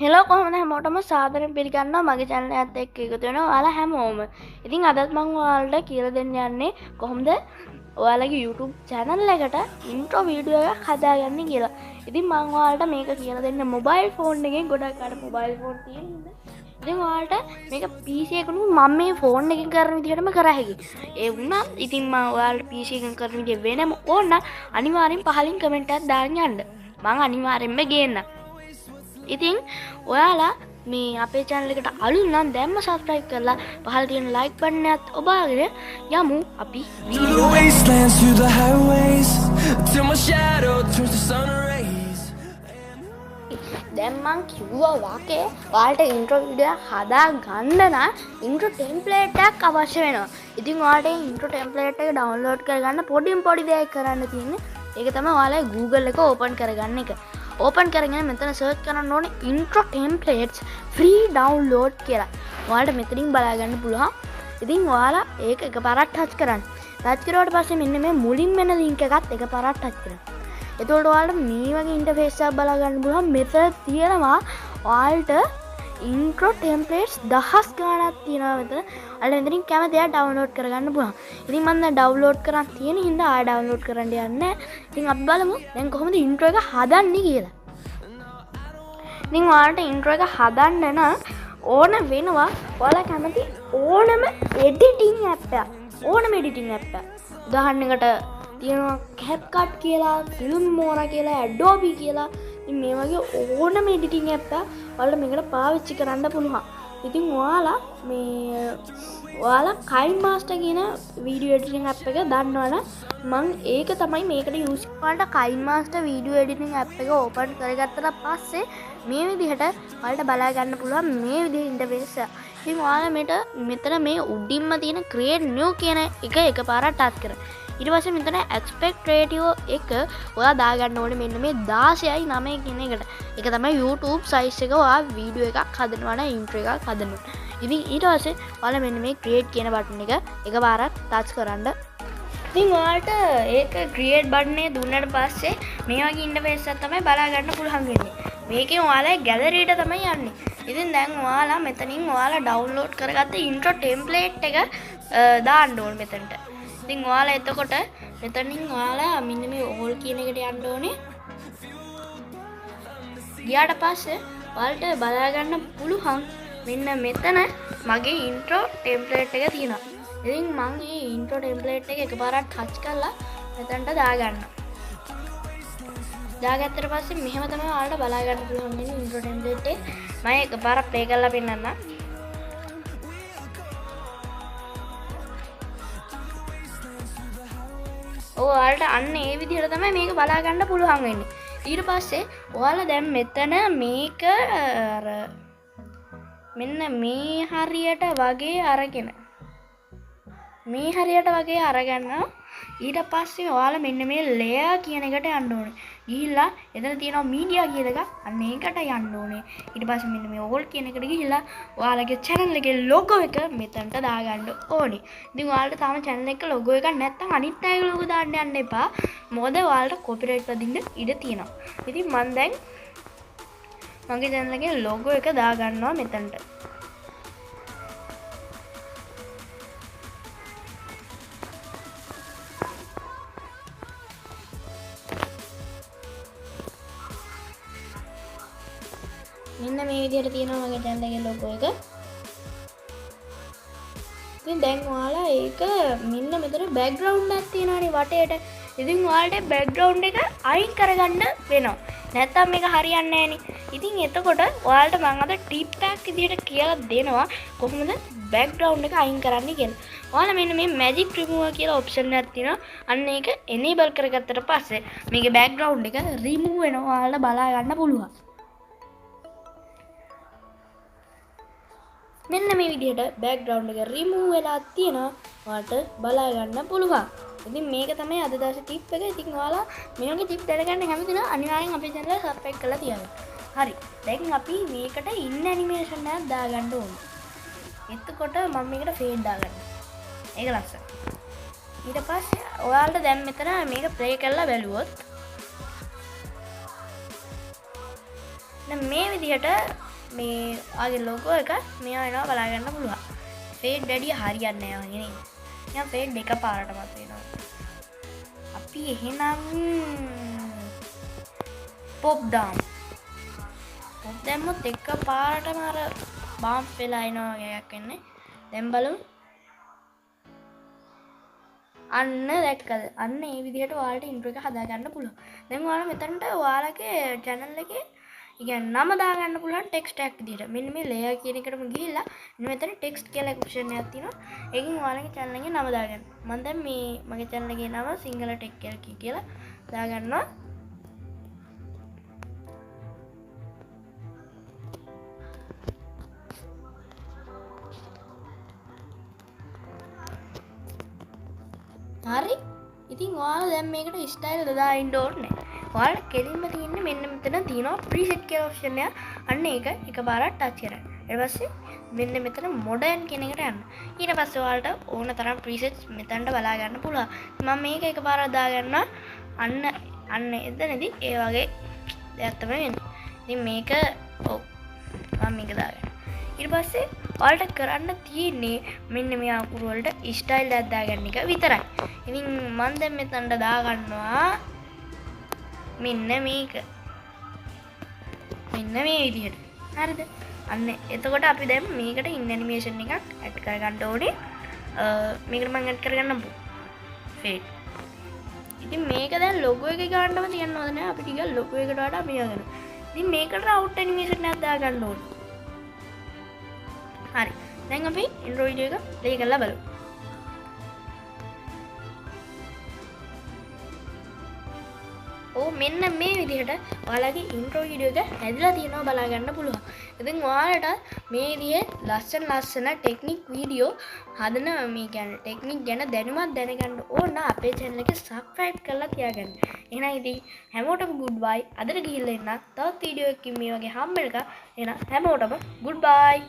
Hello කොහොමද හැමෝටම සාදරයෙන් පිළිගන්නවා මගේ channel එකත් එක්ක එකතු වෙනවා ඔයාලා හැමෝම. ඉතින් අදත් මම ඔයාලට කියලා දෙන්න යන්නේ කොහොමද ඔයාලගේ YouTube channel එකට intro video එකක් හදාගන්නේ කියලා. ඉතින් මම ඔයාලට මේක කියලා දෙන්න mobile phone එකෙන් ගොඩක් අර mobile phone තියෙන හින්දා ඉතින් ඔයාලට මේක PC එකකුණු මම මේ phone එකෙන් කරන විදිහටම කරා හැකියි. ඒ වුණා ඉතින් මම ඔයාලට PC එකෙන් කරන විදිහ වෙනම ඕන නම් අනිවාර්යෙන් පහලින් comment එකක් දාන්න යන්න. මම අනිවාර්යෙන්ම ගේන්නම්. ඉතින් ඔයාලා මේ අපේ channel එකට අලුත් නම් දැම්ම subscribe කරලා පහළ තියෙන like button එකත් ඔබාගෙන යමු අපි Through the wastelands, through the highways, till my shadow turns to sun rays. දැන් මං කිව්වා වාකේ ඔයාලට intro video හදා ගන්න නම් intro template එකක් අවශ්‍ය වෙනවා. ඉතින් ඔයාලට intro template එක download කරගන්න පොඩි දෙයක් කරන්න තියෙන්නේ. ඒක තමයි ඔයාලා Google එක open කරගන්න එක. ඕපන් කරගෙන මෙතන සර්ච් කරන්න ඕනේ intro templates free download කියලා. ඔයාලට මෙතනින් බලා ගන්න පුළුවන්. ඉතින් ඔයාලා ඒක එකපාරක් ටච් කරන්න. ටච් කරුවාට පස්සේ මෙන්න මේ මුලින් වෙන link එකත් එකපාරක් ටච් කරන්න. එතකොට ඔයාලට මේ වගේ ඉන්ටර්ෆේස් එකක් බලා ගන්න පුළුවන්. මෙතන තියෙනවා ඔයාලට intro templates දහස් ගාණක් තියෙනවා මෙතන. ඔයාලා මෙතනින් කැමති ඒවා download කරගන්න පුළුවන්. ඉතින් මම දැන් download කරන් තියෙන හින්දා ආය download කරන්න යන්නේ. ඉතින් අපි බලමු දැන් කොහොමද intro එක හදන්නේ කියලා. ඉතින් ඔයාලට intro එක හදන්න නම් ඕන වෙනවා ඔයාලා කැමති ඕනම editing app එකක්. ඕනම editing app එකක්. උදාහරණයකට තියෙනවා CapCut කියලා, Filmora කියලා, Adobe කියලා. ඉතින් මේ වගේ ඕනම editing app එකක් ඔයාලට මේකට පාවිච්චි කරන්න පුළුවන්. ඉතින් ඔයාලා KineMaster කියන video editing app එක දන්නවනම් මම ඒක තමයි මේකට use කරලා KineMaster video editing app එක open කරගත්තට පස්සේ මේ විදිහට ඔයාලට බලා ගන්න පුළුවන් මේ විදිහේ ඉන්ටර්ෆේස් එක. ඉතින් ඔයාලා මෙතන මේ උඩින්ම තියෙන create new කියන එක එකපාරක් ටච් කරන්න. ඊට පස්සේ මෙතන expect ratio එක ඔයා දාගන්න ඕනේ මෙන්න මේ 16:9 කියන එකට. ඒක තමයි YouTube size එක ඔයා වීඩියෝ එකක් හදනවා නම් intro එකක් හදනවා. ඉතින් ඊට පස්සේ ඔයාලා මෙන්න මේ create කියන button එක එකපාරක් touch කරන්න. ඉතින් ඔයාලට ඒක create button එක දුන්නාට පස්සේ මේ වගේ interface එකක් තමයි බලා ගන්න පුළුවන් වෙන්නේ. මේකෙන් ඔයාලා gallery එකට තමයි යන්නේ. ඉතින් දැන් ඔයාලා මෙතනින් ඔයාලා download කරගත්ත intro template එක දාන්න ඕනේ මෙතනට. ඉතින් ඔයාලා එතකොට මෙතනින් ඔයාලා මෙන්න මේ all කියන එකට යන්න ඕනේ. ගියාට පස්සේ ඔයාලට බලා ගන්න පුළුවන් මෙන්න මෙතන මගේ intro template එක තියෙනවා. ඉතින් මම මේ intro template එක එකපාරක් touch කරලා මෙතනට දාගන්නවා. දාගත්තට පස්සේ මෙහෙම තමයි ඔයාලට බලා ගන්න පුළුවන් මේ intro template එක. මම එකපාරක් play කරලා පෙන්නන්නම්. ඔයාලට අන්න ඒ විදිහට තමයි මේක බලා ගන්න පුළුවන් වෙන්නේ. ඊට පස්සේ ඔයාලා දැන් මෙතන මේක අර මෙන්න මේ හරියට වගේ අරගෙන ඊට පස්සේ ඔයාලා මෙන්න මේ layer කියන එකට යන්න ඕනේ. ගිහිල්ලා එතන තියෙනවා media කියන එක අන්න ඒකට යන්න ඕනේ. ඊට පස්සේ මෙන්න මේ all කියන එකට ගිහිල්ලා ඔයාලගේ channel එකේ logo එක මෙතනට දාගන්න ඕනේ. ඉතින් ඔයාලට තාම channel එකේ logo එකක් නැත්නම් අනිත් අයගේ logo දාන්න යන්න එපා. මොකද ඔයාලට copyright වදින්න ඉඩ තියෙනවා. ඉතින් මම දැන් මගේ channel එකේ logo එක දාගන්නවා මෙතනට. මෙන්න මේ විදිහට තියෙනවා මගේ channel එකේ logo එක. ඉතින් දැන් ඔයාලා ඒක මෙන්න මෙතන background එකක් තියෙනවානේ වටේට. ඉතින් ඔයාලට background එක අයින් කරගන්න වෙනවා. නැත්තම් මේක හරියන්නේ නැහනේ. ඉතින් එතකොට ඔයාලට මම අද tip එකක් විදිහට කියලා දෙනවා කොහොමද background එක අයින් කරන්නේ කියලා. ඔයාලා මෙන්න මේ magic remover කියලා option එකක් තියෙනවා. අන්න ඒක enable කරගත්තට පස්සේ මේකේ background එක remove වෙනවා. ඔයාලට බලා ගන්න පුළුවන්. මෙන්න මේ විදිහට background එක remove වෙලා තියෙනවා. ඔයාලට බලා ගන්න පුළුවන්. ඉතින් මේක තමයි අද දවසේ tip එක. ඉතින් ඔයාලා මේ වගේ tip දැනගන්න කැමති නම් අනිවාර්යෙන් අපේ channel එක subscribe කරලා තියන්න. හරි. දැන් අපි මේකට in animation එකක් දාගන්න ඕනේ. එතකොට මම මේකට fade දාගන්නවා. ඒක ලස්සන. ඊට පස්සේ ඔයාලට දැන් මෙතන මේක play කරලා බැලුවොත් දැන් මේ විදිහට මේ ආගේ ලොගෝ එක මෙයා එනවා බලා ගන්න පුළුවන්. ෆේඩ් වැඩි හරියන්නේ නැහැ වගේ නේ. නිකන් ෆේඩ් එක පාරට මත වෙනවා. අපි එහෙනම් පොප් දාමු. පොප් දැම්මොත් එක පාරටම අර බාම්ප් වෙලා එනවා වගේ එකක් එන්නේ. දැන් බලමු. අන්න දැක්කද? අන්න ඒ විදිහට ඔයාලට ඉන්ට්‍රෝ එක හදාගන්න පුළුවන්. දැන් ඔයාලා මෙතනට ඔයාලගේ channel එකේ ඉතින් නම දාගන්න පුළුවන් ටෙක්ස්ට් එකක් විදිහට. මෙන්න මේ layer කියන එකටම ගිහිල්ලා මෙතන ටෙක්ස්ට් කියලා ඔප්ෂන් එකක් තියෙනවා. ඒකෙන් ඔයාලගේ channel එකේ නම දාගන්න. මම දැන් මේ මගේ channel එකේ නම සිංහල ටෙක් කියලා දාගන්නවා. හරි. ඉතින් ඔයාලා දැන් මේකට ස්ටයිල් දාන්න ඕනේ. ඔයාලට කෙලින්ම තියෙන්නේ මෙන්න මෙතන තියෙනවා ප්‍රීසෙට් කියලා ඔප්ෂන් එක. අන්න ඒක එකපාරක් ටච් කරන්න. ඊට පස්සේ මෙන්න මෙතන මොඩර්න් කියන එකට යන්න. ඊට පස්සේ ඔයාලට ඕන තරම් ප්‍රීසෙට්ස් මෙතනට බලා ගන්න පුළුවන්. මම මේක එකපාරක් දාගන්නවා. අන්න එතනදී ඒ වගේ දෙයක් තමයි වෙන්නේ. ඉතින් මේක ඔව් මම මේක දාගන්නවා. ඊට පස්සේ ඔයාලට කරන්න තියෙන්නේ මෙන්න මේ අකුරු වලට ස්ටයිල් එකක් දාගන්න එක විතරයි. ඉතින් මම දැන් මෙතනට දාගන්නවා මෙන්න මේක. මෙන්න මේ විදිහට. හරිද? අන්න එතකොට අපි දැන් මේකට ඉන් ඇනිමේෂන් එකක් ඇඩ් කරගන්න ඕනේ. මේකට මම ඇඩ් කරගන්නම් ෆේඩ්. ඉතින් මේක දැන් ලොගෝ එකේ ගන්නම තියන්නවද නෑ අපි ටිකක් ලොගෝ එකට වඩා මෙයා ගන්න. ඉතින් මේකට අවුට් ඇනිමේෂන් එකක් දාගන්න ඕනේ. හරි. දැන් අපි ඉන්ට්‍රෝ වීඩියෝ එක ප්ලේ කරලා බලමු. මෙන්න මේ විදිහට ඔයාලගේ ඉන්ට්‍රෝ වීඩියෝ එක හැදලා තියෙනවා බලා ගන්න පුළුවන්. ඉතින් ඔයාලට මේ විදිහේ ලස්සන ටෙක්නික් වීඩියෝ හදන මේ කියන්නේ ටෙක්නික් ගැන දැනුමක් දැනගන්න ඕන අපේ channel එක subscribe කරලා තියාගන්න. එහෙනම් ඉතින් හැමෝටම goodbye. අදට ගිහිල්ලා ඉන්න තවත් වීඩියෝ එකකින් මේ වගේ හම්බෙලක එහෙනම් හැමෝටම goodbye.